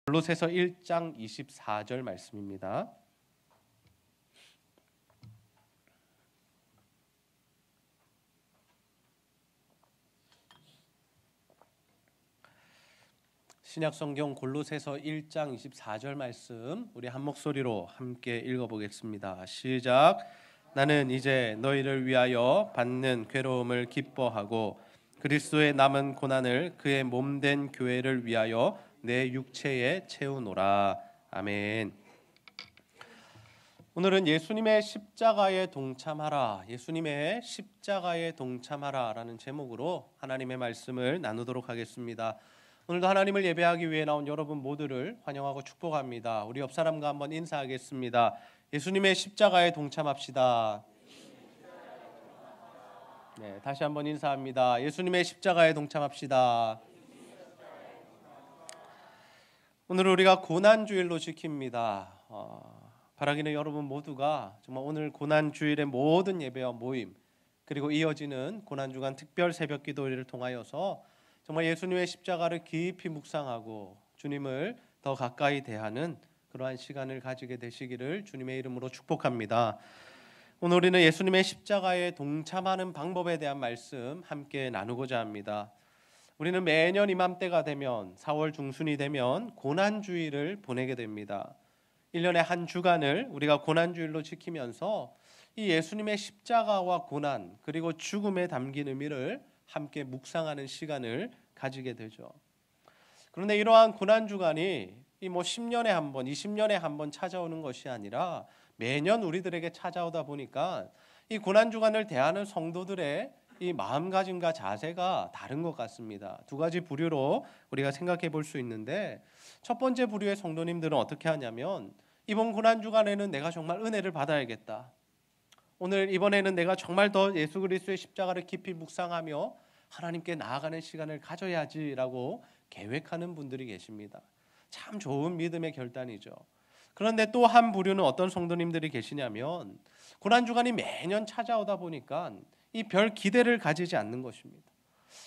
골로새서 1장 24절 말씀입니다. 신약성경 골로새서 1장 24절 말씀 우리 한 목소리로 함께 읽어보겠습니다. 시작. 나는 이제 너희를 위하여 받는 괴로움을 기뻐하고 그리스도의 남은 고난을 그의 몸된 교회를 위하여 내 육체에 채우노라. 아멘. 오늘은 예수님의 십자가에 동참하라, 예수님의 십자가에 동참하라 라는 제목으로 하나님의 말씀을 나누도록 하겠습니다. 오늘도 하나님을 예배하기 위해 나온 여러분 모두를 환영하고 축복합니다. 우리 옆 사람과 한번 인사하겠습니다. 예수님의 십자가에 동참합시다. 네, 다시 한번 인사합니다. 예수님의 십자가에 동참합시다. 오늘 우리가 고난주일로 지킵니다. 바라기는 여러분 모두가 정말 오늘 고난주일의 모든 예배와 모임 그리고 이어지는 고난주간 특별 새벽 기도를 통하여서 정말 예수님의 십자가를 깊이 묵상하고 주님을 더 가까이 대하는 그러한 시간을 가지게 되시기를 주님의 이름으로 축복합니다. 오늘 우리는 예수님의 십자가에 동참하는 방법에 대한 말씀 함께 나누고자 합니다. 우리는 매년 이맘때가 되면 4월 중순이 되면 고난주일을 보내게 됩니다. 1년에 한 주간을 우리가 고난주일로 지키면서 이 예수님의 십자가와 고난 그리고 죽음에 담긴 의미를 함께 묵상하는 시간을 가지게 되죠. 그런데 이러한 고난주간이 이 10년에 한 번, 20년에 한 번 찾아오는 것이 아니라 매년 우리들에게 찾아오다 보니까 이 고난주간을 대하는 성도들의 이 마음가짐과 자세가 다른 것 같습니다. 두 가지 부류로 우리가 생각해 볼 수 있는데 첫 번째 부류의 성도님들은 어떻게 하냐면 이번 고난주간에는 내가 정말 은혜를 받아야겠다. 이번에는 내가 정말 더 예수 그리스도의 십자가를 깊이 묵상하며 하나님께 나아가는 시간을 가져야지라고 계획하는 분들이 계십니다. 참 좋은 믿음의 결단이죠. 그런데 또 한 부류는 어떤 성도님들이 계시냐면 고난주간이 매년 찾아오다 보니까 이 별 기대를 가지지 않는 것입니다.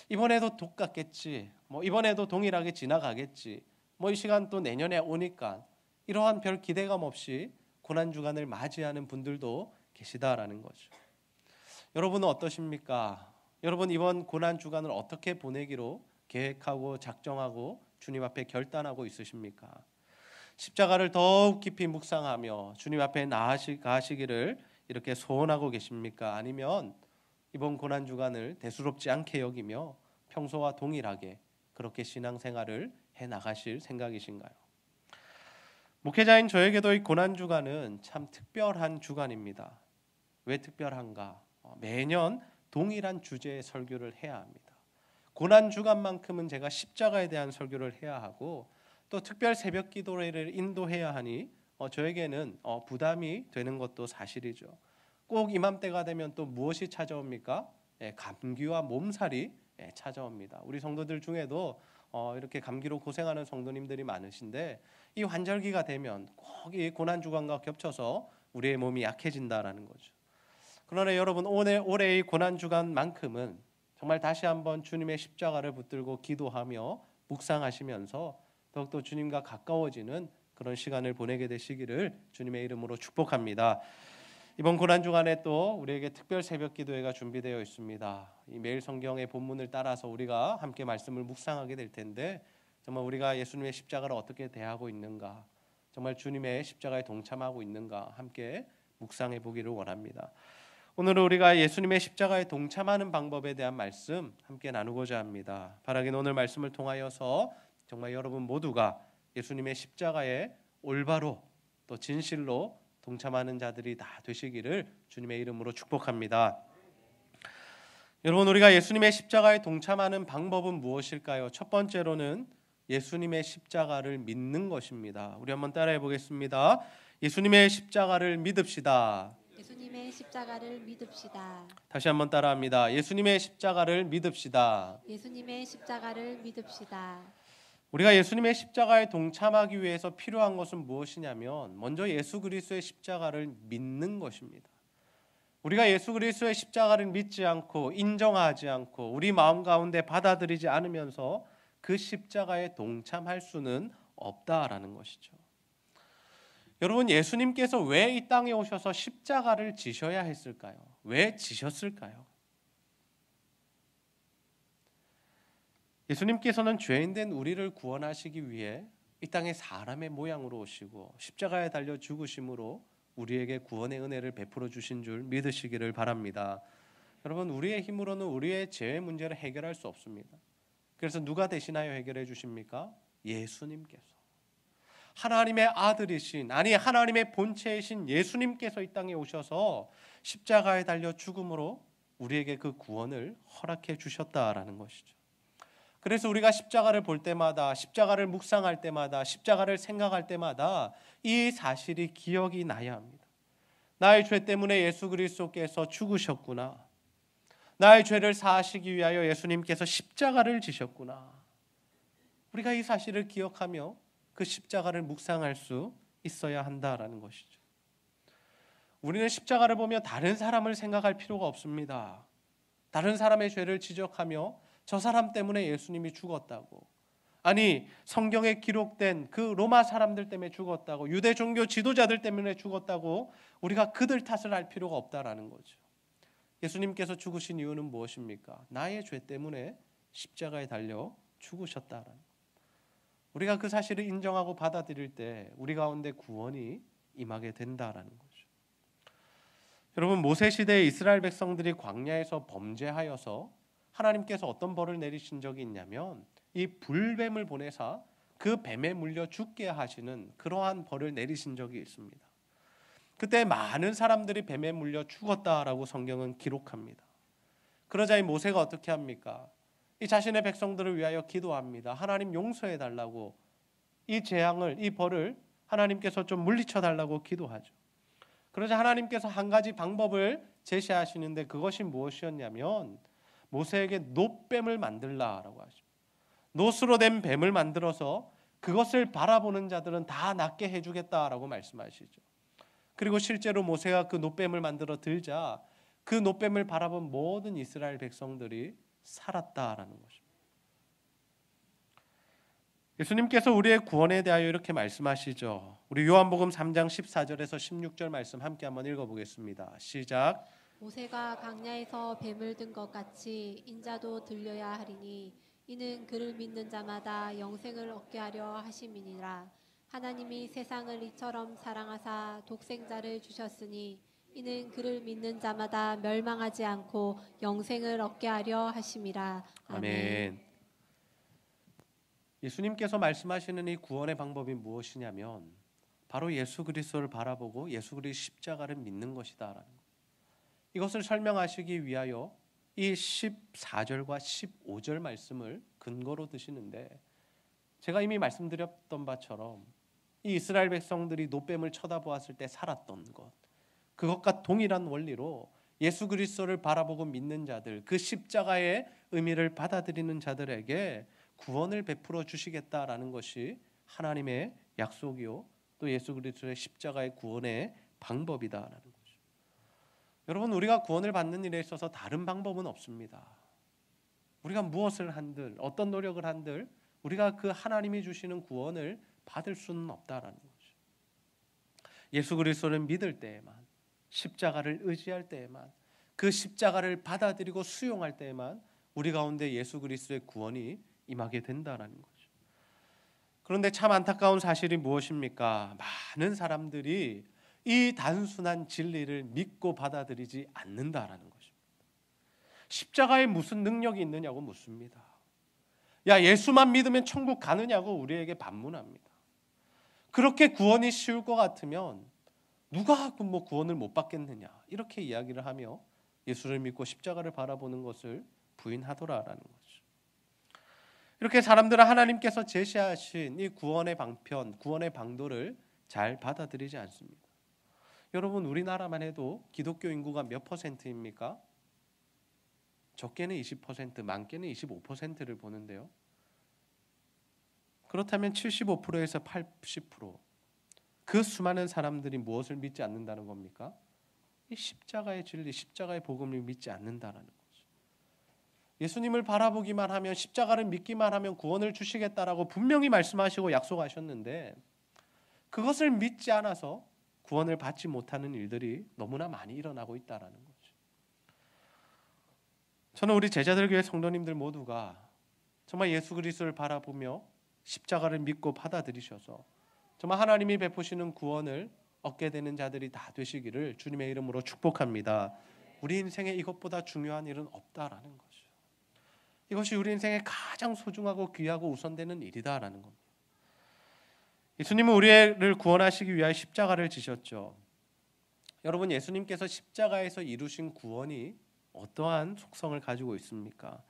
이번에도 똑같겠지, 이번에도 동일하게 지나가겠지, 이 시간 또 내년에 오니까 이러한 별 기대감 없이 고난주간을 맞이하는 분들도 계시다라는 거죠. 여러분은 어떠십니까? 여러분 이번 고난주간을 어떻게 보내기로 계획하고 작정하고 주님 앞에 결단하고 있으십니까? 십자가를 더욱 깊이 묵상하며 주님 앞에 나아가시기를 이렇게 소원하고 계십니까? 아니면 이번 고난주간을 대수롭지 않게 여기며 평소와 동일하게 그렇게 신앙생활을 해나가실 생각이신가요? 목회자인 저에게도 이 고난주간은 참 특별한 주간입니다. 왜 특별한가? 매년 동일한 주제의 설교를 해야 합니다. 고난주간만큼은 제가 십자가에 대한 설교를 해야 하고 또 특별 새벽 기도회를 인도해야 하니 저에게는 부담이 되는 것도 사실이죠. 꼭 이맘때가 되면 또 무엇이 찾아옵니까? 감기와 몸살이 찾아옵니다. 우리 성도들 중에도 이렇게 감기로 고생하는 성도님들이 많으신데 이 환절기가 되면 꼭 이 고난주간과 겹쳐서 우리의 몸이 약해진다라는 거죠. 그러나 여러분 올해 이 고난주간만큼은 정말 다시 한번 주님의 십자가를 붙들고 기도하며 묵상하시면서 더욱더 주님과 가까워지는 그런 시간을 보내게 되시기를 주님의 이름으로 축복합니다. 이번 고난주간에 또 우리에게 특별 새벽 기도회가 준비되어 있습니다. 이 매일 성경의 본문을 따라서 우리가 함께 말씀을 묵상하게 될 텐데 정말 우리가 예수님의 십자가를 어떻게 대하고 있는가, 정말 주님의 십자가에 동참하고 있는가 함께 묵상해 보기를 원합니다. 오늘은 우리가 예수님의 십자가에 동참하는 방법에 대한 말씀 함께 나누고자 합니다. 바라긴 오늘 말씀을 통하여서 정말 여러분 모두가 예수님의 십자가에 올바로 또 진실로 동참하는 자들이 다 되시기를 주님의 이름으로 축복합니다. 여러분 우리가 예수님의 십자가에 동참하는 방법은 무엇일까요? 첫 번째로는 예수님의 십자가를 믿는 것입니다. 우리 한번 따라해 보겠습니다. 예수님의 십자가를 믿읍시다. 예수님의 십자가를 믿읍시다. 다시 한번 따라합니다. 예수님의 십자가를 믿읍시다. 예수님의 십자가를 믿읍시다. 우리가 예수님의 십자가에 동참하기 위해서 필요한 것은 무엇이냐면 먼저 예수 그리스도의 십자가를 믿는 것입니다. 우리가 예수 그리스도의 십자가를 믿지 않고 인정하지 않고 우리 마음 가운데 받아들이지 않으면서 그 십자가에 동참할 수는 없다라는 것이죠. 여러분, 예수님께서 왜 이 땅에 오셔서 십자가를 지셔야 했을까요? 왜 지셨을까요? 예수님께서는 죄인된 우리를 구원하시기 위해 이 땅에 사람의 모양으로 오시고 십자가에 달려 죽으심으로 우리에게 구원의 은혜를 베풀어 주신 줄 믿으시기를 바랍니다. 여러분, 우리의 힘으로는 우리의 죄의 문제를 해결할 수 없습니다. 그래서 누가 대신하여 해결해 주십니까? 예수님께서. 하나님의 아들이신, 아니 하나님의 본체이신 예수님께서 이 땅에 오셔서 십자가에 달려 죽음으로 우리에게 그 구원을 허락해 주셨다라는 것이죠. 그래서 우리가 십자가를 볼 때마다, 십자가를 묵상할 때마다, 십자가를 생각할 때마다 이 사실이 기억이 나야 합니다. 나의 죄 때문에 예수 그리스도께서 죽으셨구나. 나의 죄를 사하시기 위하여 예수님께서 십자가를 지셨구나. 우리가 이 사실을 기억하며 그 십자가를 묵상할 수 있어야 한다라는 것이죠. 우리는 십자가를 보며 다른 사람을 생각할 필요가 없습니다. 다른 사람의 죄를 지적하며 저 사람 때문에 예수님이 죽었다고, 아니 성경에 기록된 그 로마 사람들 때문에 죽었다고, 유대 종교 지도자들 때문에 죽었다고 우리가 그들 탓을 할 필요가 없다라는 거죠. 예수님께서 죽으신 이유는 무엇입니까? 나의 죄 때문에 십자가에 달려 죽으셨다라는 것. 우리가 그 사실을 인정하고 받아들일 때 우리 가운데 구원이 임하게 된다라는 거죠. 여러분, 모세 시대의 이스라엘 백성들이 광야에서 범죄하여서 하나님께서 어떤 벌을 내리신 적이 있냐면 이 불뱀을 보내사 그 뱀에 물려 죽게 하시는 그러한 벌을 내리신 적이 있습니다. 그때 많은 사람들이 뱀에 물려 죽었다라고 성경은 기록합니다. 그러자 이 모세가 어떻게 합니까? 이 자신의 백성들을 위하여 기도합니다. 하나님 용서해 달라고, 이 재앙을, 이 벌을 하나님께서 좀 물리쳐 달라고 기도하죠. 그러자 하나님께서 한 가지 방법을 제시하시는데 그것이 무엇이었냐면 모세에게 놋뱀을 만들라라고 하십니다. 놋으로 된 뱀을 만들어서 그것을 바라보는 자들은 다 낫게 해주겠다라고 말씀하시죠. 그리고 실제로 모세가 그 놋뱀을 만들어 들자 그 놋뱀을 바라본 모든 이스라엘 백성들이 살았다라는 것입니다. 예수님께서 우리의 구원에 대하여 이렇게 말씀하시죠. 우리 요한복음 3장 14절에서 16절 말씀 함께 한번 읽어보겠습니다. 시작. 모세가 광야에서 뱀을 든 것 같이 인자도 들려야 하리니 이는 그를 믿는 자마다 영생을 얻게 하려 하심이니라. 하나님이 세상을 이처럼 사랑하사 독생자를 주셨으니 이는 그를 믿는 자마다 멸망하지 않고 영생을 얻게 하려 하심이라. 아멘. 예수님께서 말씀하시는 이 구원의 방법이 무엇이냐면 바로 예수 그리스도를 바라보고 예수 그리스도 십자가를 믿는 것이다라는 것. 이것을 설명하시기 위하여 이 14절과 15절 말씀을 근거로 드시는데, 제가 이미 말씀드렸던 바처럼 이 이스라엘 백성들이 놋뱀을 쳐다보았을 때 살았던 것, 그것과 동일한 원리로 예수 그리스도를 바라보고 믿는 자들, 그 십자가의 의미를 받아들이는 자들에게 구원을 베풀어 주시겠다라는 것이 하나님의 약속이요, 또 예수 그리스도의 십자가의 구원의 방법이다라는 거죠. 여러분, 우리가 구원을 받는 일에 있어서 다른 방법은 없습니다. 우리가 무엇을 한들, 어떤 노력을 한들 우리가 그 하나님이 주시는 구원을 받을 수는 없다라는 거죠. 예수 그리스도를 믿을 때에만, 십자가를 의지할 때에만, 그 십자가를 받아들이고 수용할 때에만 우리 가운데 예수 그리스도의 구원이 임하게 된다라는 거죠. 그런데 참 안타까운 사실이 무엇입니까? 많은 사람들이 이 단순한 진리를 믿고 받아들이지 않는다라는 것입니다. 십자가에 무슨 능력이 있느냐고 묻습니다. 야, 예수만 믿으면 천국 가느냐고 우리에게 반문합니다. 그렇게 구원이 쉬울 것 같으면 누가 뭐 구원을 못 받겠느냐, 이렇게 이야기를 하며 예수를 믿고 십자가를 바라보는 것을 부인하더라라는 거죠. 이렇게 사람들은 하나님께서 제시하신 이 구원의 방편, 구원의 방도를 잘 받아들이지 않습니다. 여러분, 우리나라만 해도 기독교 인구가 몇 퍼센트입니까? 적게는 20%, 많게는 25%를 보는데요. 그렇다면 75%에서 80%, 그 수많은 사람들이 무엇을 믿지 않는다는 겁니까? 이 십자가의 진리, 십자가의 복음을 믿지 않는다는 거죠. 예수님을 바라보기만 하면, 십자가를 믿기만 하면 구원을 주시겠다라고 분명히 말씀하시고 약속하셨는데 그것을 믿지 않아서 구원을 받지 못하는 일들이 너무나 많이 일어나고 있다라는 거죠. 저는 우리 제자들 교회 성도님들 모두가 정말 예수 그리스도를 바라보며 십자가를 믿고 받아들이셔서 정말 하나님이 베푸시는 구원을 얻게 되는 자들이 다 되시기를 주님의 이름으로 축복합니다. 우리 인생에 이것보다 중요한 일은 없다라는 거죠. 이것이 우리 인생에 가장 소중하고 귀하고 우선되는 일이다라는 겁니다. 예수님은 우리를 구원하시기 위하여 십자가를 지셨죠. 여러분, 예수님께서 십자가에서 이루신 구원이 어떠한 속성을 가지고 있습니까?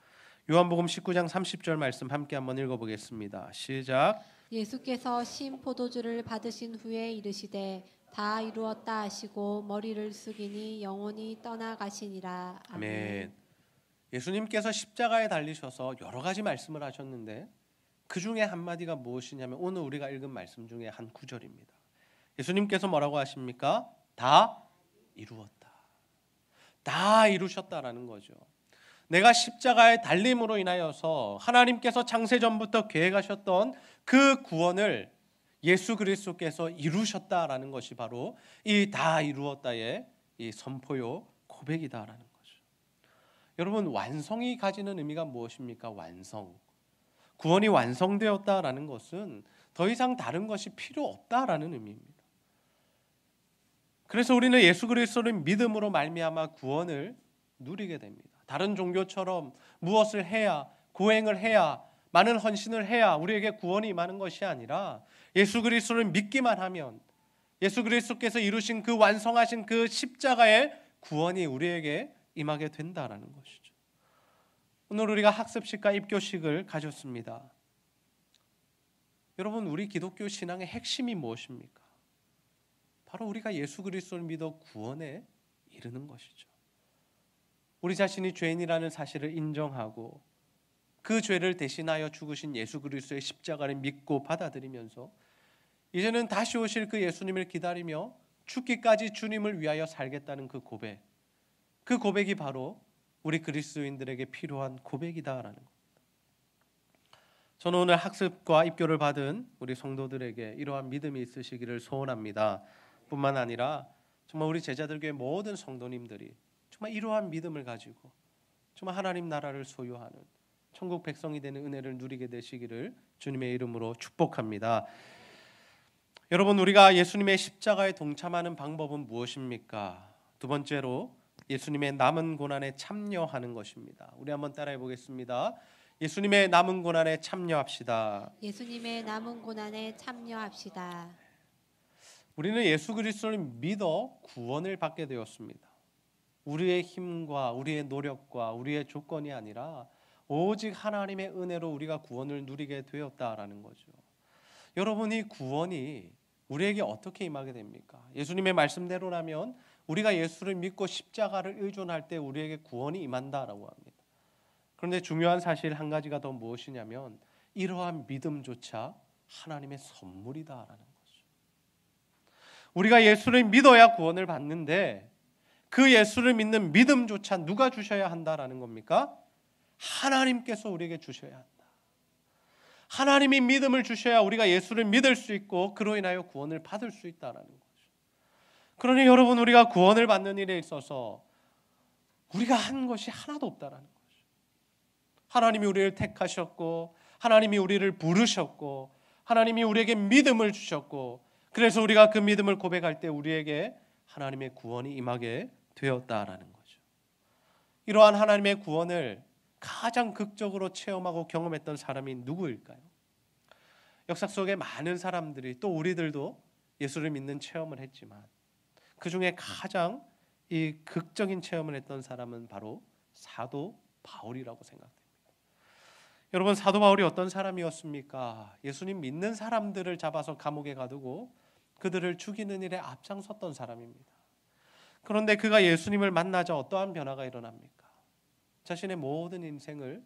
요한복음 19장 30절 말씀 함께 한번 읽어보겠습니다. 시작. 예수께서 신 포도주를 받으신 후에 이르시되 다 이루었다 하시고 머리를 숙이니 영혼이 떠나가시니라. 아멘. 예수님께서 십자가에 달리셔서 여러 가지 말씀을 하셨는데 그 중에 한마디가 무엇이냐면 오늘 우리가 읽은 말씀 중에 한 구절입니다. 예수님께서 뭐라고 하십니까? 다 이루었다. 다 이루셨다라는 거죠. 내가 십자가에 달림으로 인하여서 하나님께서 창세전부터 계획하셨던 그 구원을 예수 그리스도께서 이루셨다라는 것이 바로 이 다 이루었다의 이 선포요 고백이다라는 거죠. 여러분, 완성이 가지는 의미가 무엇입니까? 완성. 구원이 완성되었다라는 것은 더 이상 다른 것이 필요 없다라는 의미입니다. 그래서 우리는 예수 그리스도를 믿음으로 말미암아 구원을 누리게 됩니다. 다른 종교처럼 무엇을 해야, 고행을 해야, 많은 헌신을 해야 우리에게 구원이 임하는 것이 아니라 예수 그리스도를 믿기만 하면 예수 그리스도께서 이루신 그 완성하신 그 십자가의 구원이 우리에게 임하게 된다라는 것이죠. 오늘 우리가 학습식과 입교식을 가졌습니다. 여러분, 우리 기독교 신앙의 핵심이 무엇입니까? 바로 우리가 예수 그리스도를 믿어 구원에 이르는 것이죠. 우리 자신이 죄인이라는 사실을 인정하고 그 죄를 대신하여 죽으신 예수 그리스도의 십자가를 믿고 받아들이면서 이제는 다시 오실 그 예수님을 기다리며 죽기까지 주님을 위하여 살겠다는 그 고백, 그 고백이 바로 우리 그리스도인들에게 필요한 고백이다라는 겁니다. 저는 오늘 학습과 입교를 받은 우리 성도들에게 이러한 믿음이 있으시기를 소원합니다. 뿐만 아니라 정말 우리 제자들교회 모든 성도님들이 정말 이러한 믿음을 가지고 정말 하나님 나라를 소유하는 천국 백성이 되는 은혜를 누리게 되시기를 주님의 이름으로 축복합니다. 여러분, 우리가 예수님의 십자가에 동참하는 방법은 무엇입니까? 두 번째로 예수님의 남은 고난에 참여하는 것입니다. 우리 한번 따라해 보겠습니다. 예수님의 남은 고난에 참여합시다. 예수님의 남은 고난에 참여합시다. 우리는 예수 그리스도를 믿어 구원을 받게 되었습니다. 우리의 힘과 우리의 노력과 우리의 조건이 아니라 오직 하나님의 은혜로 우리가 구원을 누리게 되었다라는 거죠. 여러분이 구원이 우리에게 어떻게 임하게 됩니까? 예수님의 말씀대로라면 우리가 예수를 믿고 십자가를 의존할 때 우리에게 구원이 임한다라고 합니다. 그런데 중요한 사실 한 가지가 더 무엇이냐면 이러한 믿음조차 하나님의 선물이다라는 거죠. 우리가 예수를 믿어야 구원을 받는데 그 예수를 믿는 믿음조차 누가 주셔야 한다라는 겁니까? 하나님께서 우리에게 주셔야 한다. 하나님이 믿음을 주셔야 우리가 예수를 믿을 수 있고 그로 인하여 구원을 받을 수 있다라는 거죠. 그러니 여러분, 우리가 구원을 받는 일에 있어서 우리가 한 것이 하나도 없다라는 거죠. 하나님이 우리를 택하셨고 하나님이 우리를 부르셨고 하나님이 우리에게 믿음을 주셨고 그래서 우리가 그 믿음을 고백할 때 우리에게 하나님의 구원이 임하게 되었다라는 거죠. 이러한 하나님의 구원을 가장 극적으로 체험하고 경험했던 사람이 누구일까요? 역사 속에 많은 사람들이 또 우리들도 예수를 믿는 체험을 했지만 그 중에 가장 이 극적인 체험을 했던 사람은 바로 사도 바울이라고 생각됩니다. 여러분, 사도 바울이 어떤 사람이었습니까? 예수님 믿는 사람들을 잡아서 감옥에 가두고 그들을 죽이는 일에 앞장섰던 사람입니다. 그런데 그가 예수님을 만나자 어떠한 변화가 일어납니까? 자신의 모든 인생을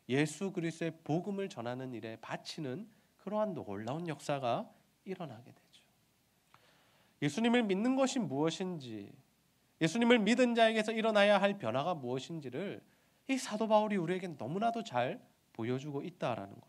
예수 그리스도의 복음을 전하는 일에 바치는 그러한 놀라운 역사가 일어나게 되죠. 예수님을 믿는 것이 무엇인지, 예수님을 믿은 자에게서 일어나야 할 변화가 무엇인지를 이 사도 바울이 우리에게 너무나도 잘 보여주고 있다라는 겁니다.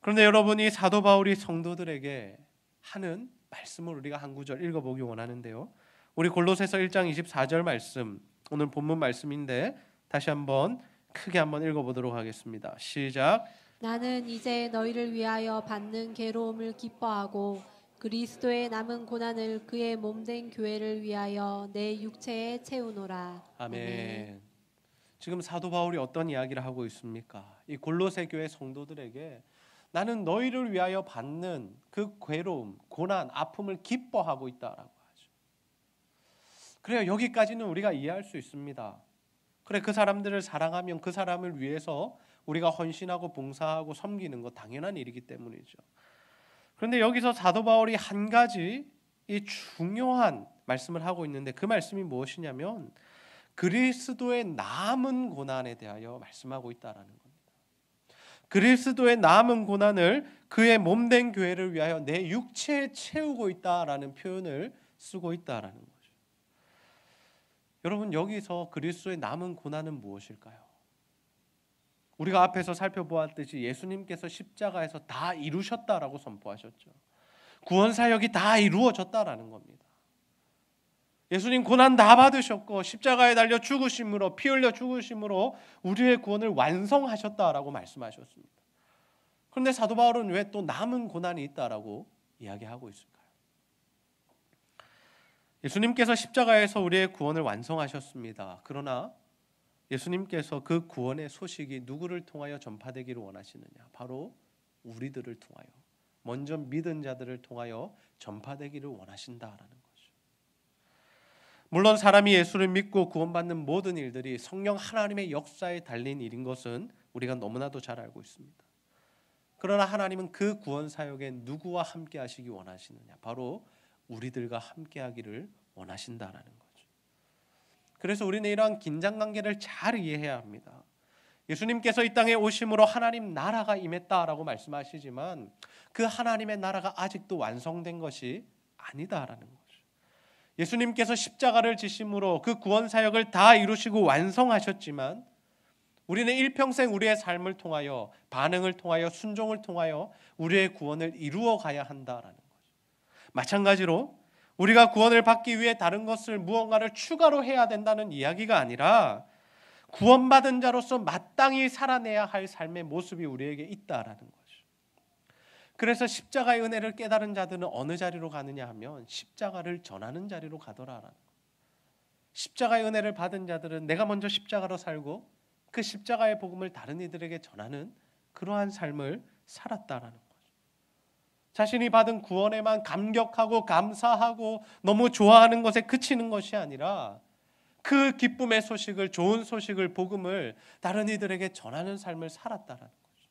그런데 여러분이 사도 바울이 성도들에게 하는 말씀을 우리가 한 구절 읽어보기 원하는데요. 우리 골로새서 1장 24절 말씀, 오늘 본문 말씀인데 다시 한번 크게 한번 읽어보도록 하겠습니다. 시작. 나는 이제 너희를 위하여 받는 괴로움을 기뻐하고 그리스도의 남은 고난을 그의 몸된 교회를 위하여 내 육체에 채우노라. 아멘. 지금 사도 바울이 어떤 이야기를 하고 있습니까? 이 골로새 교회 성도들에게 나는 너희를 위하여 받는 그 괴로움, 고난, 아픔을 기뻐하고 있다라고 하죠. 그래요. 여기까지는 우리가 이해할 수 있습니다. 그래, 그 사람들을 사랑하면 그 사람을 위해서 우리가 헌신하고 봉사하고 섬기는 거 당연한 일이기 때문이죠. 그런데 여기서 사도 바울이 한 가지 이 중요한 말씀을 하고 있는데 그 말씀이 무엇이냐면 그리스도의 남은 고난에 대하여 말씀하고 있다라는 겁니다. 그리스도의 남은 고난을 그의 몸된 교회를 위하여 내 육체에 채우고 있다라는 표현을 쓰고 있다라는 거죠. 여러분, 여기서 그리스도의 남은 고난은 무엇일까요? 우리가 앞에서 살펴보았듯이 예수님께서 십자가에서 다 이루셨다라고 선포하셨죠. 구원 사역이 다 이루어졌다라는 겁니다. 예수님 고난 다 받으셨고 십자가에 달려 죽으심으로, 피 흘려 죽으심으로 우리의 구원을 완성하셨다라고 말씀하셨습니다. 그런데 사도 바울은 왜 또 남은 고난이 있다라고 이야기하고 있을까요? 예수님께서 십자가에서 우리의 구원을 완성하셨습니다. 그러나 예수님께서 그 구원의 소식이 누구를 통하여 전파되기를 원하시느냐? 바로 우리들을 통하여, 먼저 믿은 자들을 통하여 전파되기를 원하신다라는 거죠. 물론 사람이 예수를 믿고 구원받는 모든 일들이 성령 하나님의 역사에 달린 일인 것은 우리가 너무나도 잘 알고 있습니다. 그러나 하나님은 그 구원 사역에 누구와 함께 하시기 원하시느냐? 바로 우리들과 함께 하기를 원하신다라는 거죠. 그래서 우리는 이러한 긴장관계를 잘 이해해야 합니다. 예수님께서 이 땅에 오심으로 하나님 나라가 임했다라고 말씀하시지만 그 하나님의 나라가 아직도 완성된 것이 아니다라는 거죠. 예수님께서 십자가를 지심으로 그 구원 사역을 다 이루시고 완성하셨지만 우리는 일평생 우리의 삶을 통하여, 반응을 통하여, 순종을 통하여 우리의 구원을 이루어 가야 한다라는 거죠. 마찬가지로 우리가 구원을 받기 위해 다른 것을 무언가를 추가로 해야 된다는 이야기가 아니라 구원받은 자로서 마땅히 살아내야 할 삶의 모습이 우리에게 있다라는 거죠. 그래서 십자가의 은혜를 깨달은 자들은 어느 자리로 가느냐 하면 십자가를 전하는 자리로 가더라라는 거예요. 십자가의 은혜를 받은 자들은 내가 먼저 십자가로 살고 그 십자가의 복음을 다른 이들에게 전하는 그러한 삶을 살았다라는 거죠. 자신이 받은 구원에만 감격하고 감사하고 너무 좋아하는 것에 그치는 것이 아니라 그 기쁨의 소식을, 좋은 소식을, 복음을 다른 이들에게 전하는 삶을 살았다라는 거죠.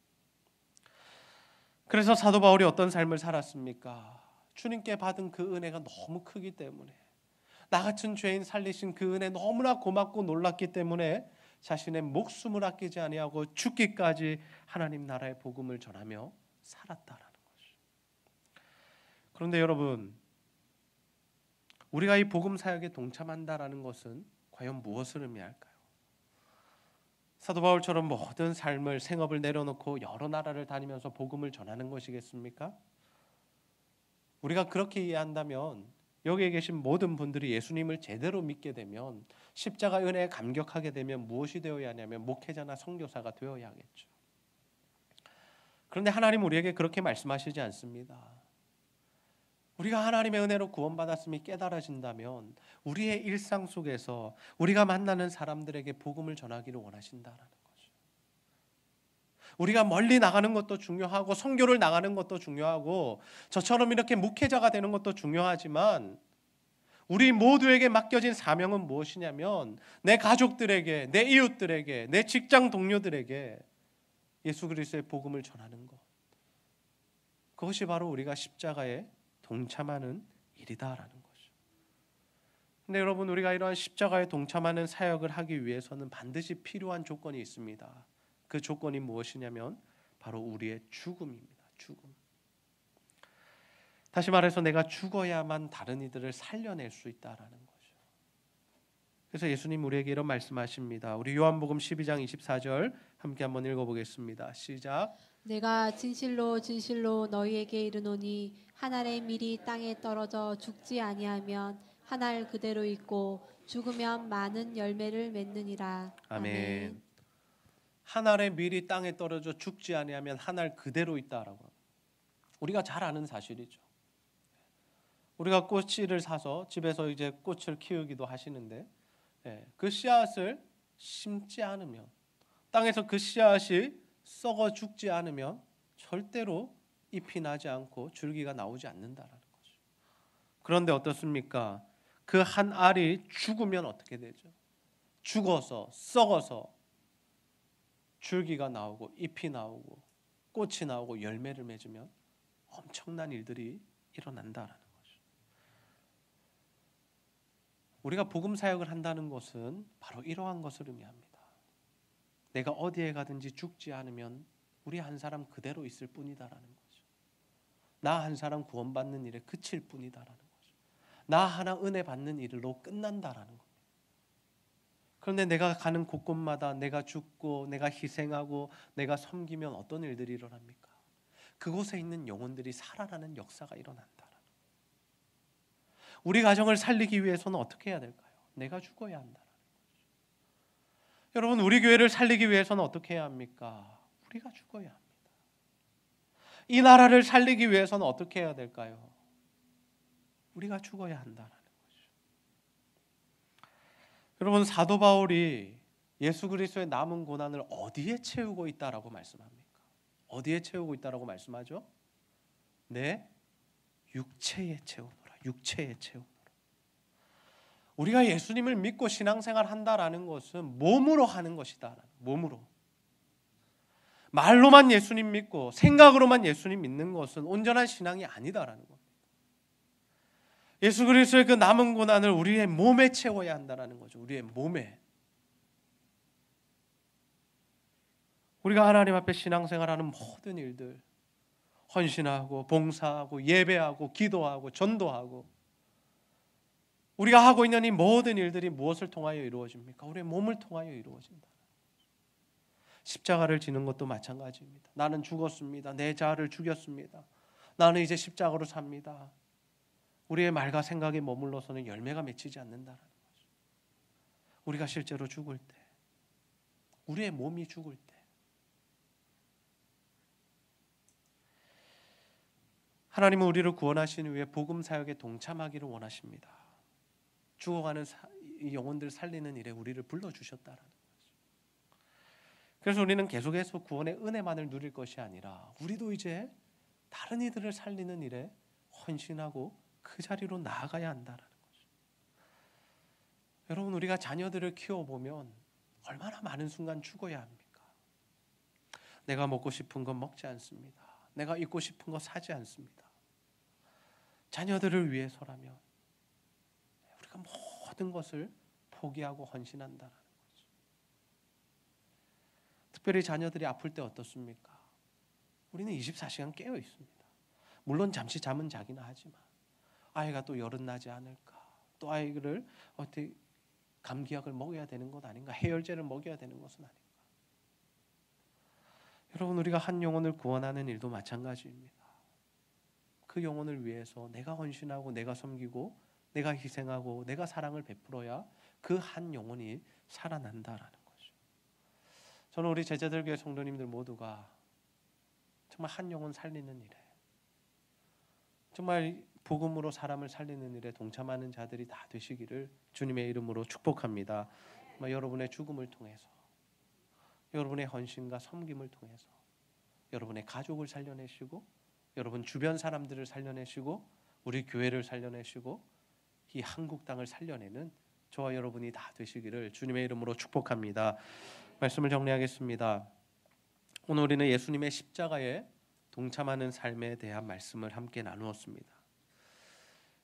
그래서 사도 바울이 어떤 삶을 살았습니까? 주님께 받은 그 은혜가 너무 크기 때문에, 나 같은 죄인 살리신 그 은혜 너무나 고맙고 놀랐기 때문에 자신의 목숨을 아끼지 아니하고 죽기까지 하나님 나라의 복음을 전하며 살았다라는 거죠. 그런데 여러분, 우리가 이 복음 사역에 동참한다라는 것은 과연 무엇을 의미할까요? 사도 바울처럼 모든 삶을, 생업을 내려놓고 여러 나라를 다니면서 복음을 전하는 것이겠습니까? 우리가 그렇게 이해한다면 여기에 계신 모든 분들이 예수님을 제대로 믿게 되면, 십자가 은혜에 감격하게 되면 무엇이 되어야 하냐면 목회자나 선교사가 되어야 하겠죠. 그런데 하나님 우리에게 그렇게 말씀하시지 않습니다. 우리가 하나님의 은혜로 구원받았음이 깨달아진다면 우리의 일상 속에서 우리가 만나는 사람들에게 복음을 전하기를 원하신다라는 거죠. 우리가 멀리 나가는 것도 중요하고 선교를 나가는 것도 중요하고 저처럼 이렇게 목회자가 되는 것도 중요하지만 우리 모두에게 맡겨진 사명은 무엇이냐면 내 가족들에게, 내 이웃들에게, 내 직장 동료들에게 예수 그리스도의 복음을 전하는 것. 그것이 바로 우리가 십자가에 동참하는 일이다라는 거죠. 근데 여러분, 우리가 이러한 십자가에 동참하는 사역을 하기 위해서는 반드시 필요한 조건이 있습니다. 그 조건이 무엇이냐면 바로 우리의 죽음입니다. 죽음. 다시 말해서 내가 죽어야만 다른 이들을 살려낼 수 있다라는 거죠. 그래서 예수님 우리에게 이런 말씀하십니다. 우리 요한복음 12장 24절 함께 한번 읽어보겠습니다. 시작. 내가 진실로 진실로 너희에게 이르노니 한 알의 밀이 땅에 떨어져 죽지 아니하면 한 알 그대로 있고 죽으면 많은 열매를 맺느니라. 아멘. 한 알의 밀이 땅에 떨어져 죽지 아니하면 한 알 그대로 있다라고. 우리가 잘 아는 사실이죠. 우리가 꽃씨를 사서 집에서 이제 꽃을 키우기도 하시는데, 그 씨앗을 심지 않으면, 땅에서 그 씨앗이 썩어 죽지 않으면 절대로 잎이 나지 않고 줄기가 나오지 않는다라는 거죠. 그런데 어떻습니까? 그 한 알이 죽으면 어떻게 되죠? 죽어서 썩어서 줄기가 나오고 잎이 나오고 꽃이 나오고 열매를 맺으면 엄청난 일들이 일어난다라는 거죠. 우리가 복음 사역을 한다는 것은 바로 이러한 것을 의미합니다. 내가 어디에 가든지 죽지 않으면 우리 한 사람 그대로 있을 뿐이다라는 거죠. 나 한 사람 구원받는 일에 그칠 뿐이다라는 거죠. 나 하나 은혜 받는 일로 끝난다라는 겁니다. 그런데 내가 가는 곳곳마다 내가 죽고 내가 희생하고 내가 섬기면 어떤 일들이 일어납니까? 그곳에 있는 영혼들이 살아나는 역사가 일어난다라는 거예요. 우리 가정을 살리기 위해서는 어떻게 해야 될까요? 내가 죽어야 한다라는 거죠. 여러분, 우리 교회를 살리기 위해서는 어떻게 해야 합니까? 우리가 죽어야 합니다. 이 나라를 살리기 위해서는 어떻게 해야 될까요? 우리가 죽어야 한다라는 거죠. 여러분, 사도 바울이 예수 그리스도의 남은 고난을 어디에 채우고 있다라고 말씀합니까? 어디에 채우고 있다라고 말씀하죠? 내 육체에 채우노라. 육체에 채우노라. 우리가 예수님을 믿고 신앙생활 한다라는 것은 몸으로 하는 것이다. 몸으로. 말로만 예수님 믿고 생각으로만 예수님 믿는 것은 온전한 신앙이 아니다라는 겁니다. 예수 그리스도의 그 남은 고난을 우리의 몸에 채워야 한다라는 거죠. 우리의 몸에. 우리가 하나님 앞에 신앙생활하는 모든 일들, 헌신하고 봉사하고 예배하고 기도하고 전도하고, 우리가 하고 있는 이 모든 일들이 무엇을 통하여 이루어집니까? 우리의 몸을 통하여 이루어진다. 십자가를 지는 것도 마찬가지입니다. 나는 죽었습니다. 내 자아를 죽였습니다. 나는 이제 십자가로 삽니다. 우리의 말과 생각에 머물러서는 열매가 맺히지 않는다는 거죠. 우리가 실제로 죽을 때, 우리의 몸이 죽을 때, 하나님은 우리를 구원하신 후에 복음 사역에 동참하기를 원하십니다. 죽어가는 이 영혼들 살리는 일에 우리를 불러주셨다라는 거죠. 그래서 우리는 계속해서 구원의 은혜만을 누릴 것이 아니라 우리도 이제 다른 이들을 살리는 일에 헌신하고 그 자리로 나아가야 한다라는 거죠. 여러분, 우리가 자녀들을 키워보면 얼마나 많은 순간 죽어야 합니까? 내가 먹고 싶은 건 먹지 않습니다. 내가 입고 싶은 거 사지 않습니다. 자녀들을 위해서라면 우리가 모든 것을 포기하고 헌신한다라는 거죠. 특별히 자녀들이 아플 때 어떻습니까? 우리는 24시간 깨어 있습니다. 물론 잠시 잠은 자기나 하지만 아이가 또 열은 나지 않을까, 또 아이를 어떻게 감기약을 먹여야 되는 것 아닌가, 해열제를 먹여야 되는 것은 아닌가. 여러분, 우리가 한 영혼을 구원하는 일도 마찬가지입니다. 그 영혼을 위해서 내가 헌신하고 내가 섬기고 내가 희생하고 내가 사랑을 베풀어야 그 한 영혼이 살아난다라는 거죠. 저는 우리 제자들 교회 성도님들 모두가 정말 한 영혼 살리는 일에, 정말 복음으로 사람을 살리는 일에 동참하는 자들이 다 되시기를 주님의 이름으로 축복합니다. 여러분의 죽음을 통해서, 여러분의 헌신과 섬김을 통해서 여러분의 가족을 살려내시고 여러분 주변 사람들을 살려내시고 우리 교회를 살려내시고 이 한국 땅을 살려내는 저와 여러분이 다 되시기를 주님의 이름으로 축복합니다. 말씀을 정리하겠습니다. 오늘 우리는 예수님의 십자가에 동참하는 삶에 대한 말씀을 함께 나누었습니다.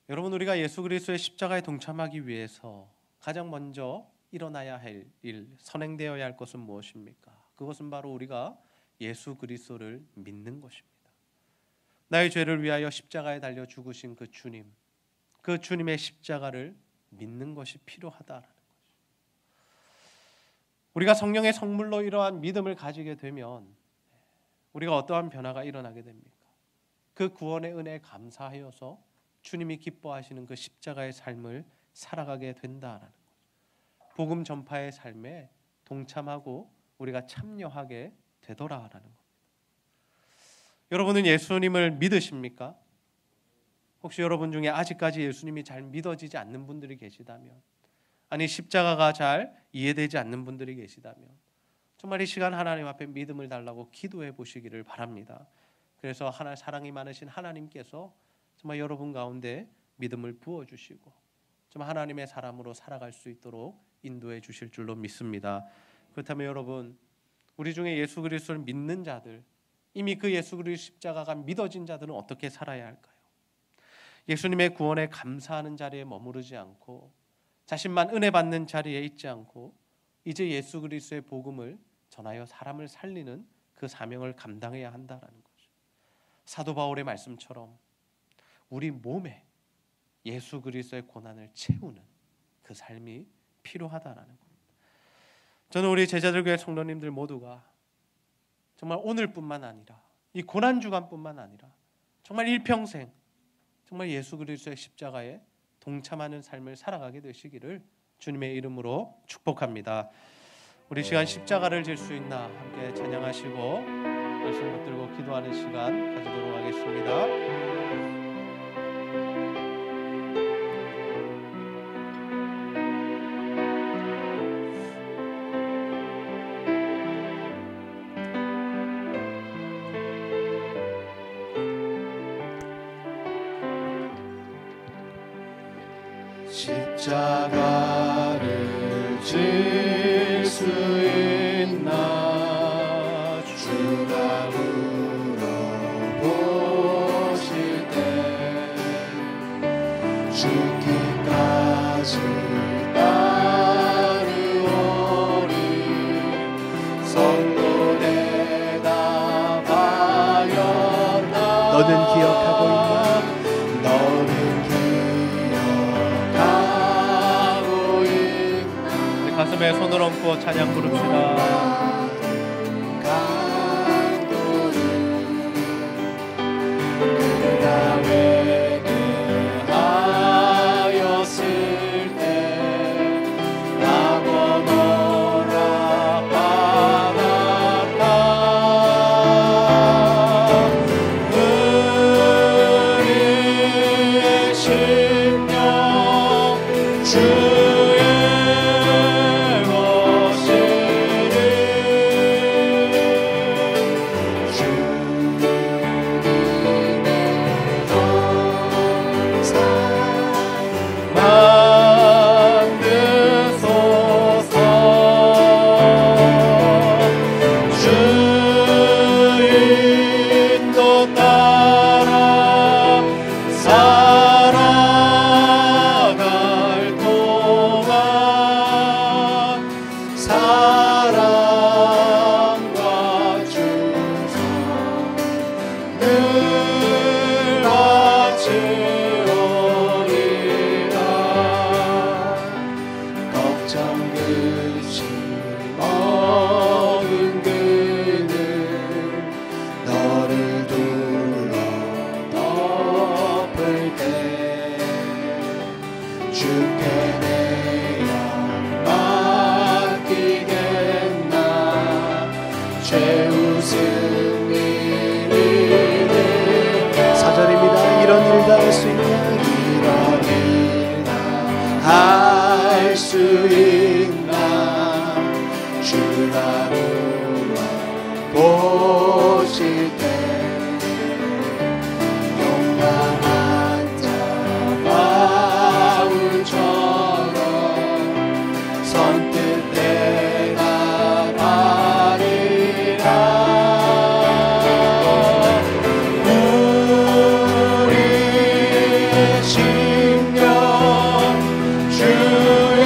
여러분, 우리가 예수 그리스도의 십자가에 동참하기 위해서 가장 먼저 일어나야 할 일, 선행되어야 할 것은 무엇입니까? 그것은 바로 우리가 예수 그리스도를 믿는 것입니다. 나의 죄를 위하여 십자가에 달려 죽으신 그 주님, 그 주님의 십자가를 믿는 것이 필요하다라는 거죠. 우리가 성령의 성물로 이러한 믿음을 가지게 되면 우리가 어떠한 변화가 일어나게 됩니까? 그 구원의 은혜에 감사하여서 주님이 기뻐하시는 그 십자가의 삶을 살아가게 된다라는 거죠. 복음 전파의 삶에 동참하고 우리가 참여하게 되더라라는 겁니다. 여러분은 예수님을 믿으십니까? 혹시 여러분 중에 아직까지 예수님이 잘 믿어지지 않는 분들이 계시다면, 아니 십자가가 잘 이해되지 않는 분들이 계시다면 정말 이 시간 하나님 앞에 믿음을 달라고 기도해 보시기를 바랍니다. 그래서 사랑이 많으신 하나님께서 정말 여러분 가운데 믿음을 부어주시고 정말 하나님의 사람으로 살아갈 수 있도록 인도해 주실 줄로 믿습니다. 그렇다면 여러분, 우리 중에 예수 그리스도를 믿는 자들, 이미 그 예수 그리스도 십자가가 믿어진 자들은 어떻게 살아야 할까요? 예수님의 구원에 감사하는 자리에 머무르지 않고 자신만 은혜 받는 자리에 있지 않고 이제 예수 그리스도의 복음을 전하여 사람을 살리는 그 사명을 감당해야 한다라는 거죠. 사도 바울의 말씀처럼 우리 몸에 예수 그리스도의 고난을 채우는 그 삶이 필요하다라는 겁니다. 저는 우리 제자들 교회 성도님들 모두가 정말 오늘뿐만 아니라 이 고난 주간뿐만 아니라 정말 일평생 정말 예수 그리스도의 십자가에 동참하는 삶을 살아가게 되시기를 주님의 이름으로 축복합니다. 우리 시간 십자가를 질 수 있나 함께 찬양하시고 말씀 붙들고 기도하는 시간 가지도록 하겠습니다. 십자가를 질 수 있나 주가 물어보실 때 죽기까지 따르오리 성도 대답하였나 너는 기억하고 있나? 너는 가슴에 손을 얹고 찬양 부릅시다. 사절입니다. 이런 일도 할 수 있냐? 할 수 있나? 주가 물어보실 때 용감한 자 바울처럼 선뜻 대답하리라. 우리의 심령 주의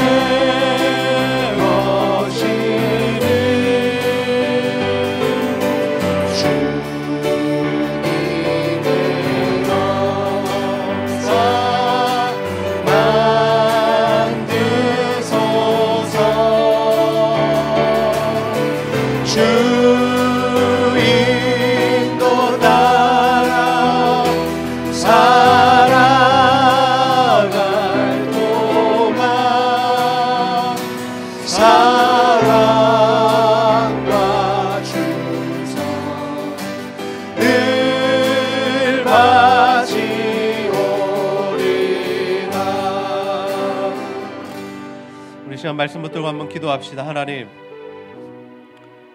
시간 말씀 붙들고 한번 기도합시다. 하나님,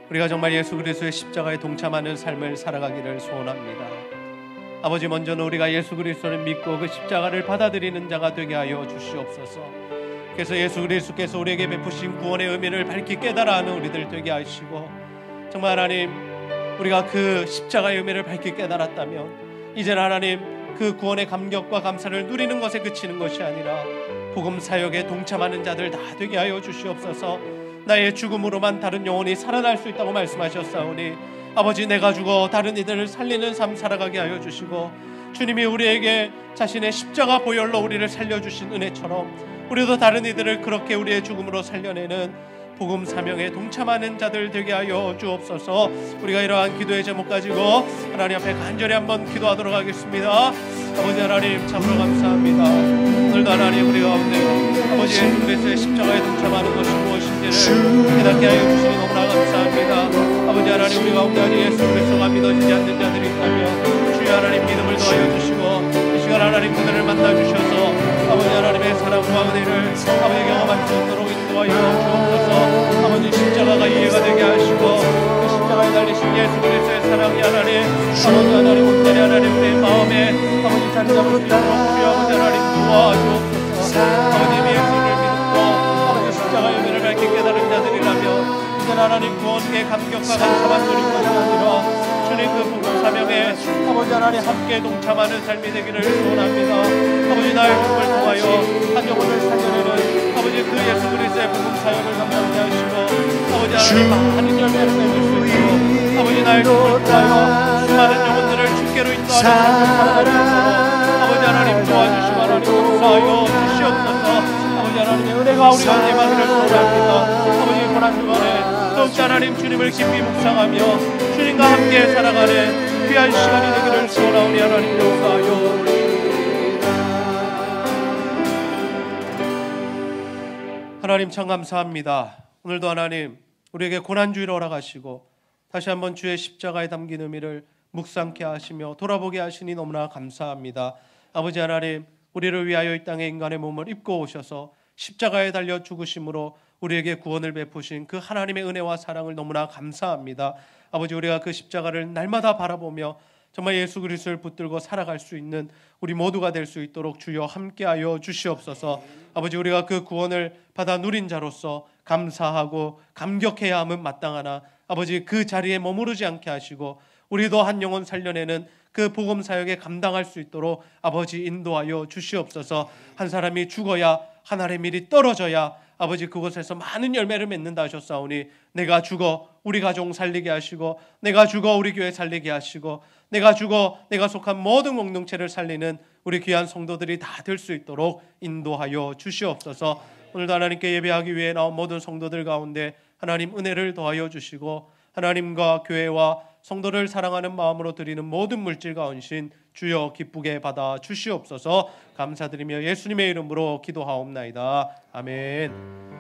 우리가 정말 예수 그리스도의 십자가에 동참하는 삶을 살아가기를 소원합니다. 아버지, 먼저는 우리가 예수 그리스도를 믿고 그 십자가를 받아들이는 자가 되게 하여 주시옵소서. 그래서 예수 그리스도께서 우리에게 베푸신 구원의 의미를 밝히 깨달아 하는 우리들 되게 하시고, 정말 하나님, 우리가 그 십자가의 의미를 밝히 깨달았다면 이제는 하나님, 그 구원의 감격과 감사를 누리는 것에 그치는 것이 아니라 복음 사역에 동참하는 자들 다 되게 하여 주시옵소서. 나의 죽음으로만 다른 영혼이 살아날 수 있다고 말씀하셨사오니 아버지, 내가 죽어 다른 이들을 살리는 삶 살아가게 하여 주시고, 주님이 우리에게 자신의 십자가 보혈로 우리를 살려주신 은혜처럼 우리도 다른 이들을 그렇게 우리의 죽음으로 살려내는 복음 사명에 동참하는 자들 되게 하여 주옵소서. 우리가 이러한 기도의 제목 가지고 하나님 앞에 간절히 한번 기도하도록 하겠습니다. 아버지 하나님, 참으로 감사합니다. 오늘도 하나님, 우리 가운데 아버지 예수 그리스도의 십자가에 동참하는 것이 무엇인지를 깨닫게 하여 주시니 너무나 감사합니다. 아버지 하나님, 우리 가운데 아직 예수 그리스도가 믿어지지 않는 자들이 있다면 주여 하나님, 믿음을 더하여 주시고 이 시간 하나님 그들을 만나 주셔서 아버지 하나님의 사랑과 은혜를 아버지 경험할 수 있도록 인도하여 주옵소서. 아버지, 십자가가 이해가 되게 하시고 그 십자가에 달리신 예수 그리스도의 사랑이 하나님, 아버지 하나님, 온전히 하나님 우리의 마음에 아버지 자리 잡을 수 있도록 주여 아버지 하나님 도와주옵소서. 아버지, 예수를 믿고 아버지 십자가의 의미를 밝게 깨달은 자들이라면 이제 하나님 구원의 감격과 감사만 누린 것이 아니라 주님 그 복음 사명에 아버지 하나님 함께 동참하는 삶이 되기를 소원합니다. 아버지, 나의 죽음을 통하여 한 영혼을 살려내는 아버지 그 예수 그리스도의 복음 사역을 감당하게 하시고 아버지 하나님 많은 열매를 맺을 수 있도록 아버지, 나의 죽음을 통하여 수많은 영혼들을 주께로 인도하는 삶을 살아갈 수 있도록 아버지 하나님 도와주시고 하나님 역사하여 주시옵소서. 아버지 하나님의 은혜가 우리 가운데 임하기를 소원합니다. 아버지, 고난 주간에 더욱더 하나님 주님을 깊이 묵상하며 주님과 함께 살아가는 귀한 시간이 되기를 소원하오니 하나님 역사하여 하나님, 참 감사합니다. 오늘도 하나님 우리에게 고난주의를 허락하시고 다시 한번 주의 십자가에 담긴 의미를 묵상케 하시며 돌아보게 하시니 너무나 감사합니다. 아버지 하나님, 우리를 위하여 이 땅에 인간의 몸을 입고 오셔서 십자가에 달려 죽으심으로 우리에게 구원을 베푸신 그 하나님의 은혜와 사랑을 너무나 감사합니다. 아버지, 우리가 그 십자가를 날마다 바라보며 정말 예수 그리스도를 붙들고 살아갈 수 있는 우리 모두가 될 수 있도록 주여 함께하여 주시옵소서. 아버지, 우리가 그 구원을 받아 누린 자로서 감사하고 감격해야 함은 마땅하나 아버지, 그 자리에 머무르지 않게 하시고 우리도 한 영혼 살려내는 그 복음 사역에 감당할 수 있도록 아버지 인도하여 주시옵소서. 한 사람이 죽어야 한 알의 밀이 떨어져야 아버지 그곳에서 많은 열매를 맺는다 하셨사오니 내가 죽어 우리 가족 살리게 하시고 내가 죽어 우리 교회 살리게 하시고 내가 죽어 내가 속한 모든 공동체를 살리는 우리 귀한 성도들이 다 될 수 있도록 인도하여 주시옵소서. 오늘도 하나님께 예배하기 위해 나온 모든 성도들 가운데 하나님 은혜를 더하여 주시고 하나님과 교회와 성도를 사랑하는 마음으로 드리는 모든 물질과 헌신 주여 기쁘게 받아 주시옵소서. 감사드리며 예수님의 이름으로 기도하옵나이다. 아멘.